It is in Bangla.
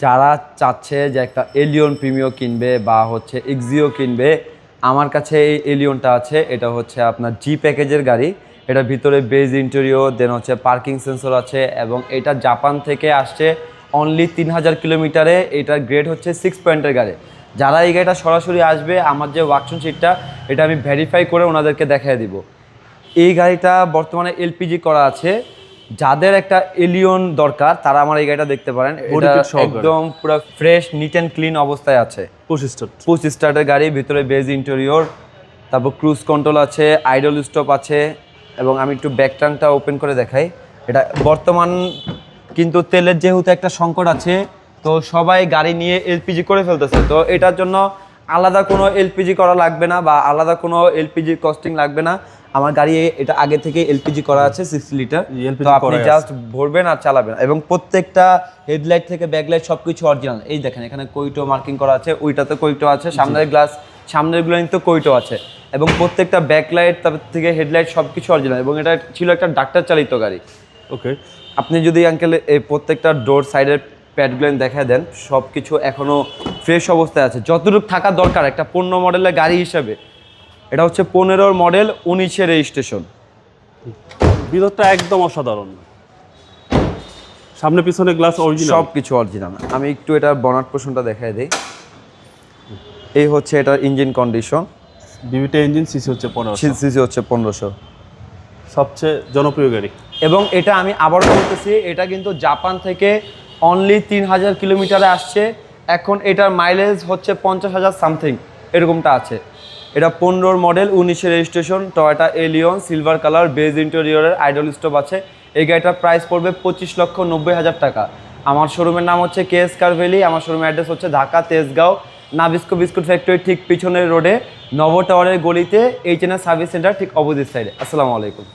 যারা চাচ্ছে যে একটা এলিয়ন প্রিমিও কিনবে বা হচ্ছে এক্সিও কিনবে, আমার কাছে এই এলিয়নটা আছে। এটা হচ্ছে আপনার জি প্যাকেজের গাড়ি। এটার ভিতরে বেজ ইন্টেরিয়র, দেন হচ্ছে পার্কিং সেন্সর আছে এবং এটা জাপান থেকে আসছে অনলি 3000 কিলোমিটারে। এটার গ্রেড হচ্ছে 6 পয়েন্টের গাড়ি। যারা এই গাড়িটা সরাসরি আসবে, আমার যে ওয়ার্কশপ শিটটা এটা আমি ভেরিফাই করে ওনাদেরকে দেখিয়ে দিব। এই গাড়িটা বর্তমানে এলপিজি করা আছে। যাদের একটা এলিয়ন দরকার তারা আমার এই গাড়িটা দেখতে পারেন। এটা একদম পুরো ফ্রেশ, নিট অ্যান্ড ক্লিন অবস্থায় আছে। পুশ স্টার্টের গাড়ি, ভিতরে বেজ ইন্টেরিয়র, তারপর ক্রুজ কন্ট্রোল আছে, আইডল স্টপ আছে এবং আমি একটু ব্যাক ট্যাঙ্কটা ওপেন করে দেখাই। এটা বর্তমান কিন্তু তেলের যেহেতু একটা সংকট আছে, তো সবাই গাড়ি নিয়ে এলপিজি করে ফেলতেছে। তো এটার জন্য আলাদা কোনো এলপিজি করা লাগবে না বা আলাদা কোনো এলপিজি কস্টিং লাগবে না। আমার গাড়ি এটা আগে থেকে এলপিজি করা আছে 60 লিটার। তো আপনি জাস্ট ভরবেন আর চালাবেন এবং প্রত্যেকটা হেডলাইট থেকে ব্যাকলাইট সবকিছু অরিজিনাল। এই দেখেন এখানে কোইটো মার্কিং করা আছে, ওইটাতে কোইটো আছে, সামনের গ্লাস সামনের গুলো তো কোইটো আছে এবং প্রত্যেকটা ব্যাকলাইট তারপর থেকে হেডলাইট সবকিছু অরিজিনাল এবং এটা ছিল একটা ডাক্তার চালিত গাড়ি। ওকে, আপনি যদি আঙ্কেল এই প্রত্যেকটা ডোর সাইডের প্যাডগুলো দেখায় দেন, সব কিছু এখনও ফ্রেশ অবস্থায় আছে যতটুকু থাকা দরকার একটা 15 মডেলের গাড়ি হিসাবে। এটা হচ্ছে 15 মডেল 19-এর রেজিস্ট্রেশন। ভিতরটা একদম অসাধারণ, সামনে পিছনে গ্লাস অরিজিনাল, সব কিছু অরিজিনাল। আমি একটু এটার বনাট পোর্শনটা দেখাই দিই। এই হচ্ছে এটার ইঞ্জিন কন্ডিশন। ডিভিটা ইঞ্জিন, সিসি হচ্ছে 1500, সিসি হচ্ছে 1500। সবচেয়ে জনপ্রিয় গাড়ি। এবং এটা আমি আবারও বলতেছি, এটা কিন্তু জাপান থেকে অনলি 3000 কিলোমিটারে আসছে। এখন এটার মাইলেজ হচ্ছে 50,000 সামথিং এরকমটা আছে। এটা 15 মডেল 19-এর registration, Toyota Allion, silver colour, beige ইন্টেরিয়রের, আইডল স্টপ আছে। এই গাড়িটার প্রাইস পড়বে 25,90,000 টাকা। আমার শোরুমের নাম হচ্ছে কেএস কার ভ্যালি। আমার শোরুমের অ্যাড্রেস হচ্ছে Dhaka Tejgaon Nabisco biscuit factory ঠিক পিছনের রোডে নব টাওয়ারের গলিতে, এইচএনএস সার্ভিস সেন্টার ঠিক অপোজিট সাইডে। আসসালামু আলাইকুম।